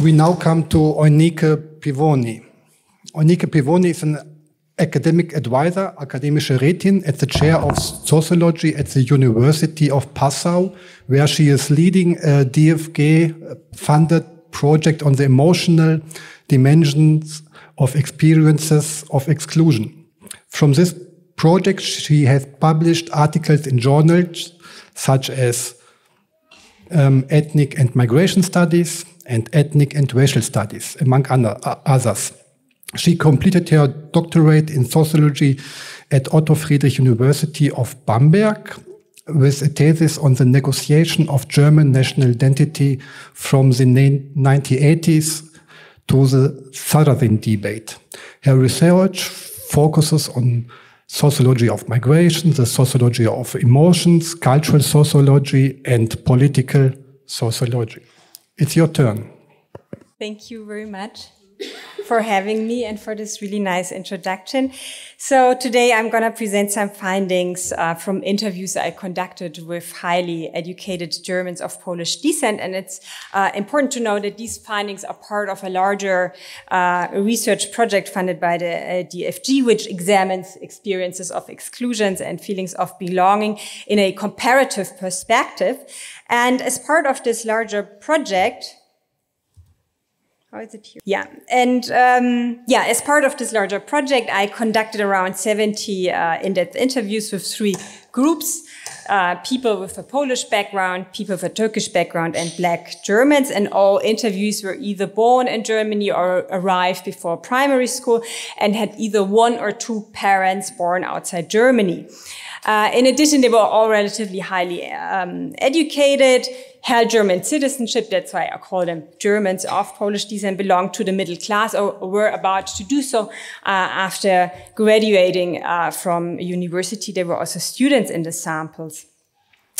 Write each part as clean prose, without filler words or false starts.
We now come to Eunike Pivoni. Eunike Pivoni is an academic advisor, akademische Rätin at the chair of sociology at the University of Passau, where she is leading a DFG-funded project on the emotional dimensions of experiences of exclusion. From this project, she has published articles in journals such as Ethnic and Migration Studies and Ethnic and Racial Studies, among others. She completed her doctorate in sociology at Otto Friedrich University of Bamberg with a thesis on the negotiation of German national identity from the 1980s to the Southern debate. Her research focuses on sociology of migration, the sociology of emotions, cultural sociology, and political sociology. It's your turn. Thank you very much for having me and for this really nice introduction. So today I'm going to present some findings from interviews I conducted with highly educated Germans of Polish descent. And it's important to know that these findings are part of a larger research project funded by the DFG, which examines experiences of exclusions and feelings of belonging in a comparative perspective. And as part of this larger project, how is it here? Yeah. And, as part of this larger project, I conducted around 70 in-depth interviews with 3 groups, people with a Polish background, people with a Turkish background, and Black Germans. And all interviews were either born in Germany or arrived before primary school and had either 1 or 2 parents born outside Germany. In addition, they were all relatively highly educated, held German citizenship. That's why I call them Germans of Polish descent, belonged to the middle class or were about to do so after graduating from university. There were also students in the samples.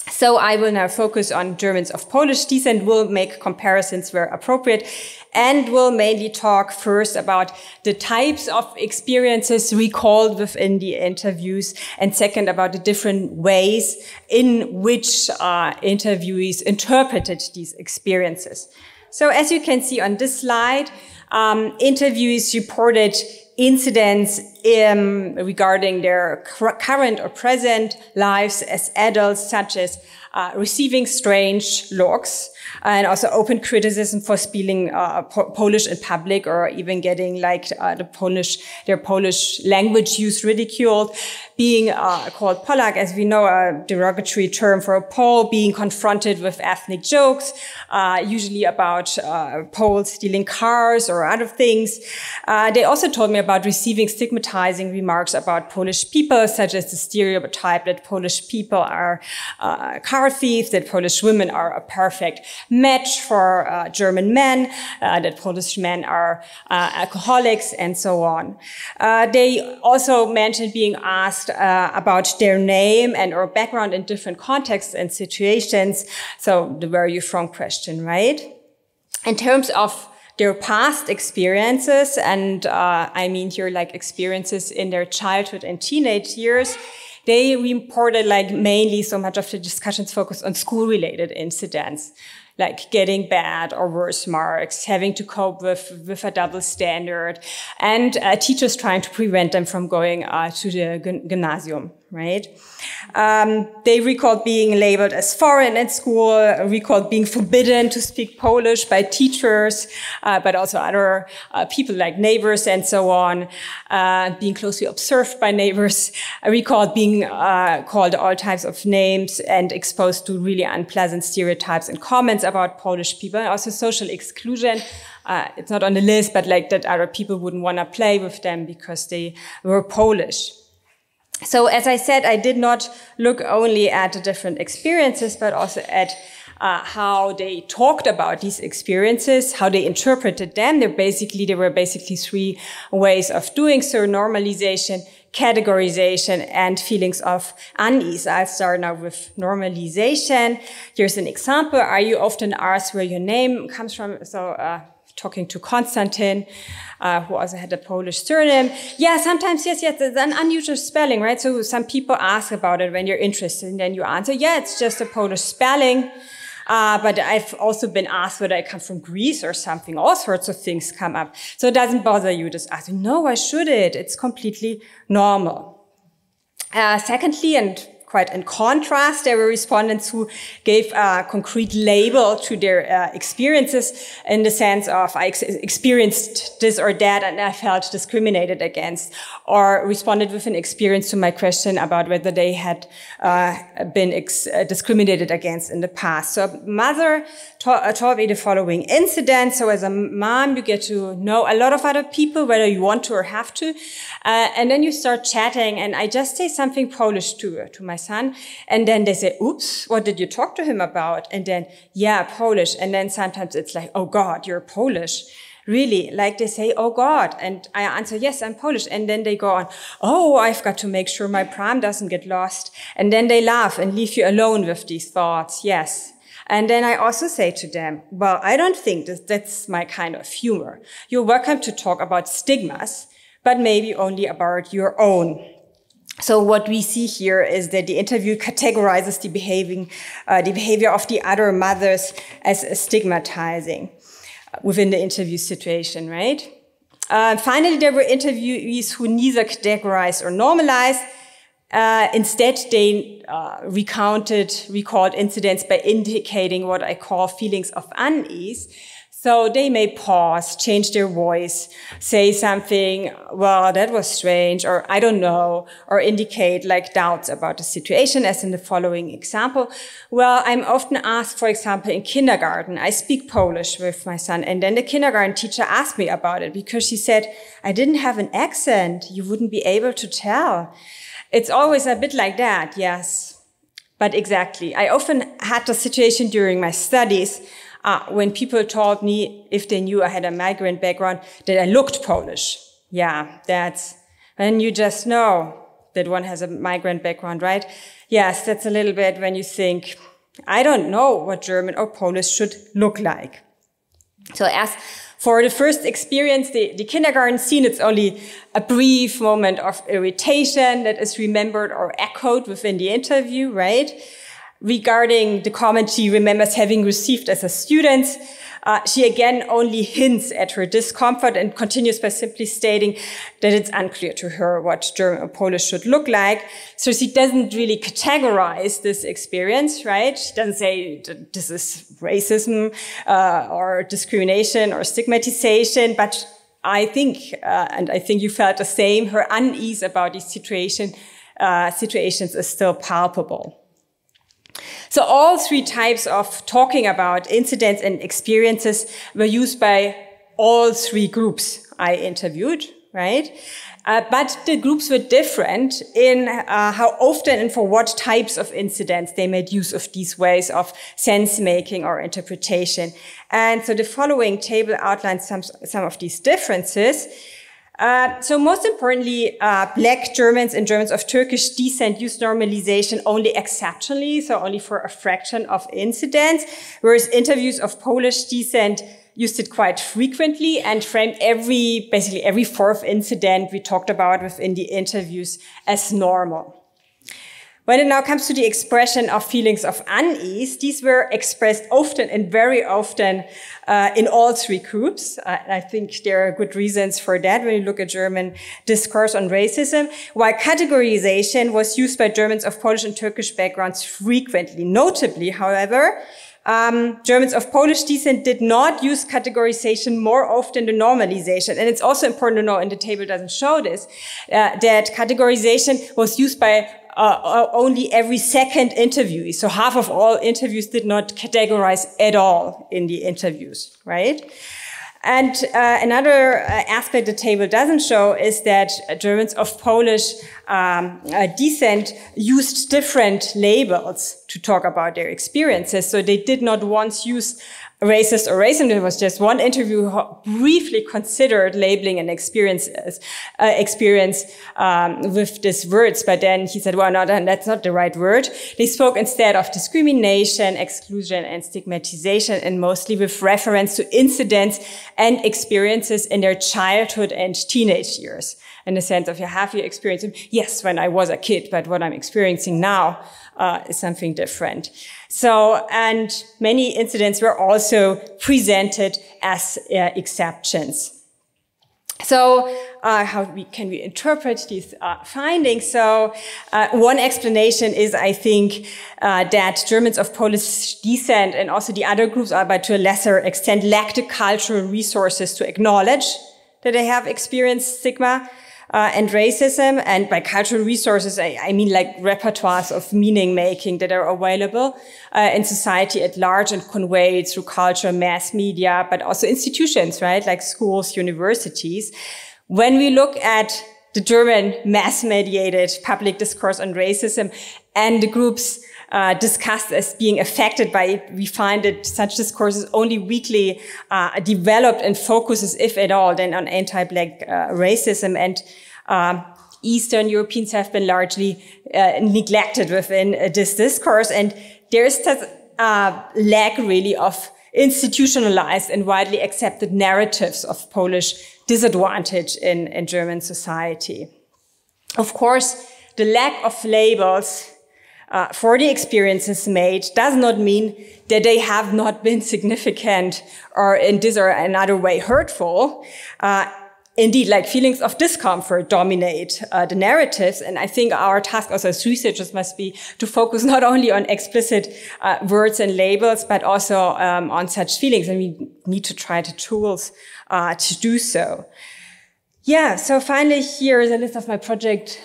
So I will now focus on Germans of Polish descent, will make comparisons where appropriate, and will mainly talk first about the types of experiences recalled within the interviews, and second about the different ways in which interviewees interpreted these experiences. So as you can see on this slide, interviewees reported incidents regarding their current or present lives as adults, such as receiving strange looks and also open criticism for speaking Polish in public, or even getting their Polish language use ridiculed, being called Polak, as we know, a derogatory term for a Pole, being confronted with ethnic jokes, usually about Poles stealing cars or other things. They also told me about receiving stigmatizing remarks about Polish people, such as the stereotype that Polish people are car thieves, that Polish women are a perfect match for German men, that Polish men are alcoholics, and so on. They also mentioned being asked about their name and or background in different contexts and situations. So the where are you from question, right? In terms of their past experiences, and I mean here experiences in their childhood and teenage years, they reported mainly so much of the discussions focused on school-related incidents, like getting bad or worse marks, having to cope with a double standard, and teachers trying to prevent them from going to the gymnasium, right? They recalled being labeled as foreign at school, recalled being forbidden to speak Polish by teachers, but also other people like neighbors and so on, being closely observed by neighbors, recalled being called all types of names and exposed to really unpleasant stereotypes and comments about Polish people, and also social exclusion. It's not on the list, but that other people wouldn't want to play with them because they were Polish. So as I said, I did not look only at the different experiences, but also at how they talked about these experiences, how they interpreted them. There were basically 3 ways of doing so: normalization, categorization, and feelings of unease. I'll start now with normalization. Here's an example. Are you often asked where your name comes from? So talking to Konstantin, who also had a Polish surname. Yeah, sometimes, yes, it's an unusual spelling, right? So some people ask about it when you're interested, and then you answer, yeah, it's just a Polish spelling. But I've also been asked whether I come from Greece or something. All sorts of things come up. So it doesn't bother you just asking, no, why should it? It's completely normal. Secondly, and quite in contrast, there were respondents who gave a concrete label to their experiences in the sense of, I experienced this or that and I felt discriminated against, or responded with an experience to my question about whether they had been discriminated against in the past. So a mother told me the following incident. So as a mom, you get to know a lot of other people, whether you want to or have to. And then you start chatting, and I just say something Polish to my son. And then they say, oops, what did you talk to him about? And then, yeah, Polish. And then sometimes it's like, oh God, you're Polish. Really, like they say, oh God. And I answer, yes, I'm Polish. And then they go on, oh, I've got to make sure my pram doesn't get lost. And then they laugh and leave you alone with these thoughts. Yes. And then I also say to them, well, I don't think that's my kind of humor. You're welcome to talk about stigmas, but maybe only about your own. So what we see here is that the interview categorizes the behavior of the other mothers as stigmatizing within the interview situation, right? Finally, there were interviewees who neither categorized or normalized. Instead, they recalled incidents by indicating what I call feelings of unease. So they may pause, change their voice, say something, well, that was strange, or I don't know, or indicate like doubts about the situation, as in the following example. Well, I'm often asked, for example, in kindergarten, I speak Polish with my son, and then the kindergarten teacher asked me about it because she said, I didn't have an accent. You wouldn't be able to tell. It's always a bit like that, yes. But exactly. I often had the situation during my studies when people told me, if they knew I had a migrant background, that I looked Polish. Yeah, that's when you just know that one has a migrant background, right? Yes, that's a little bit when you think, I don't know what German or Polish should look like. So as for the first experience, the kindergarten scene, it's only a brief moment of irritation that is remembered or echoed within the interview, right? Regarding the comment she remembers having received as a student, she again only hints at her discomfort and continues by simply stating that it's unclear to her what German or Polish should look like. So she doesn't really categorize this experience, right? She doesn't say this is racism or discrimination or stigmatization, but I think, and I think you felt the same, her unease about these situations is still palpable. So all three types of talking about incidents and experiences were used by all three groups I interviewed, right? But the groups were different in how often and for what types of incidents they made use of these ways of sense-making or interpretation. And so the following table outlines some of these differences. So most importantly, Black Germans and Germans of Turkish descent use normalization only exceptionally, so only for a fraction of incidents, whereas interviews of Polish descent used it quite frequently and framed basically every fourth incident we talked about within the interviews as normal. When it now comes to the expression of feelings of unease, these were expressed often and very often in all three groups. I think there are good reasons for that when you look at German discourse on racism, while categorization was used by Germans of Polish and Turkish backgrounds frequently. Notably, however, Germans of Polish descent did not use categorization more often than normalization. And it's also important to know, and the table doesn't show this, that categorization was used by only every second interviewee. So half of all interviews did not categorize at all in the interviews, right? And another aspect the table doesn't show is that Germans of Polish descent used different labels to talk about their experiences. So they did not once use racist or racism. There was just one interview who briefly considered labeling an experience with these words, but then he said, well, no, that's not the right word. They spoke instead of discrimination, exclusion, and stigmatization, and mostly with reference to incidents and experiences in their childhood and teenage years. In the sense of, have you experienced them? Yes, when I was a kid, but what I'm experiencing now is something different. So, and many incidents were also presented as exceptions. So, how can we interpret these findings? So, one explanation is, I think, that Germans of Polish descent and also the other groups, but to a lesser extent, lack the cultural resources to acknowledge that they have experienced stigma and racism. And by cultural resources, I mean like repertoires of meaning making that are available in society at large and conveyed through culture, mass media, but also institutions, right? Like schools, universities. When we look at the German mass-mediated public discourse on racism and the groups discussed as being affected by it, we find that such discourses only weakly developed and focuses, if at all, then on anti-Black racism. And Eastern Europeans have been largely neglected within this discourse. And there's this lack, really, of institutionalized and widely accepted narratives of Polish disadvantage in German society. Of course, the lack of labels for the experiences made does not mean that they have not been significant or in this or another way hurtful. Indeed, like feelings of discomfort dominate the narratives. And I think our task also as researchers must be to focus not only on explicit words and labels, but also on such feelings. And we need to try the tools to do so. Yeah, so finally, here is a list of my project.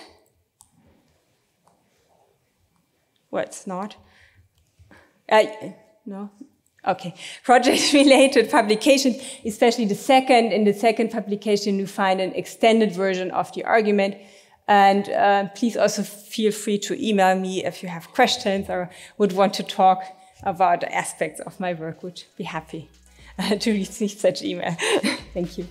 What's not? No? Okay. Project-related publications, especially the second. In the second publication, you find an extended version of the argument. And please also feel free to email me if you have questions or would want to talk about aspects of my work. Would be happy to receive such email. Thank you.